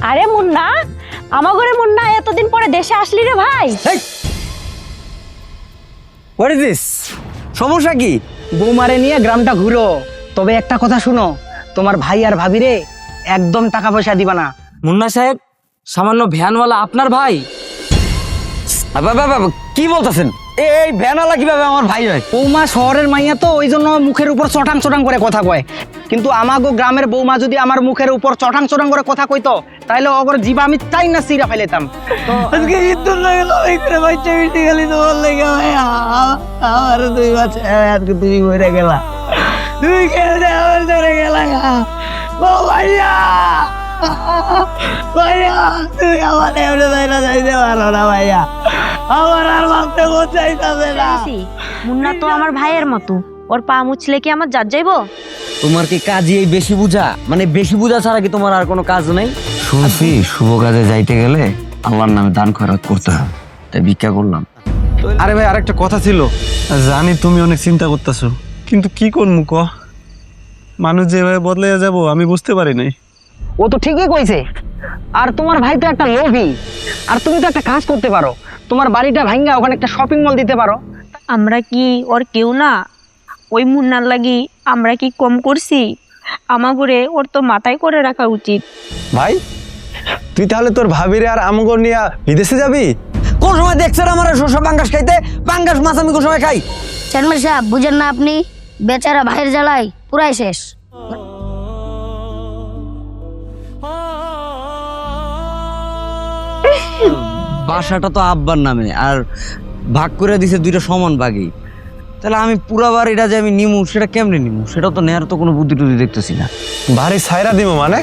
আরে মুন্না, আমার ঘরে মুন্না এতদিন পরে দেশে আসলি রে ভাই। What is this? সমস্যা কি? বৌমারে নিয়ে গ্রামটা ঘুরো, তবে একটা কথা শুনো, তোমার ভাই আর ভাবিরে একদম টাকা পয়সা দিবা না। মুন্না সাহেব, সামান্য ভ্যানওয়ালা আপনার ভাই? কি বলতেছেন? এই ভ্যানওয়ালা কিভাবে আমার ভাই হয়? বৌমা শহরের মাইয়া তো, ওই জন্য মুখের উপর চটাং চটাং করে কথা কয়। কিন্তু আমাগো গ্রামের বৌমা যদি আমার মুখের উপর চটাং চটাং করে কথা কইতো, তাহলে অগর জিবা আমি চাই না সিরা ফেলেতাম। আজকে ইদ্দুর লাগে লড়াই করে বাচ্চা মিটে গেলি তোমার লেগে ভাই। আমার দুই বাচ্চা, আজকে তুমি মরে গেলা, তুমি কেমনে আমার ধরে গেলা? ও ভাইয়া, ভাইয়া তুমি আমার এমনি যাইনা যাইতে পারো না ভাইয়া, আমার আর ভাবতে মন চাইতাছে না। মুন্না তো আমার ভাইয়ের মতো, ওর পা মুছলে কি আমার জাত যাইবো? তোমার কি কাজই এই বেশি বুঝা? মানে বেশি বুঝা ছাড়া কি তোমার আর কোনো কাজ নেই? শুনছি শুভ কাজে যাইতে গেলে আল্লাহর নামে দান খয়রাত করতে হয়, তাই ভিক্ষা করলাম। আরে ভাই, আরেকটা কথা ছিল। জানি তুমি অনেক চিন্তা করতেছো, কিন্তু কি করবো ক? মানুষ যেভাবে বদলে যাব আমি বুঝতে পারি নাই। ও তো ঠিকই কইছে। আর তোমার ভাই তো একটা লোভী, আর তুমি তো একটা কাজ করতে পারো, তোমার বাড়িটা ভাঙ্গা ওখানে একটা শপিং মল দিতে পারো। আমরা কি ওর কেউ না? ওই মুন্নার লাগি আমরা কি কম করছি? আমার ঘরে ওর তো মাথায় করে রাখা উচিত। ভাই, তুই তাহলে তোর ভাবিরে আর আমগো নিয়ে বিদেশে যাবি? কোন সময় দেখছেন আমার শস্য পাঙ্গাস খাইতে? পাঙ্গাস মাছ আমি কোন সময় খাই? চেয়ারম্যান সাহেব, বুঝেন না আপনি? বেচারা ভাইয়ের জ্বালায় পুরাই শেষ। বাসাটা তো আব্বার নামে, আর ভাগ করে দিছে দুইটা সমান ভাগই। তাহলে আমি পুরা বাড়িটা যে আমি নিমু, সেটা কেমনে নিমু? সেটা তো নেয়ার তো কোনো বুদ্ধি টুদ্ধি দেখতেছি না। বাড়ি ছাইরা দিব মানে?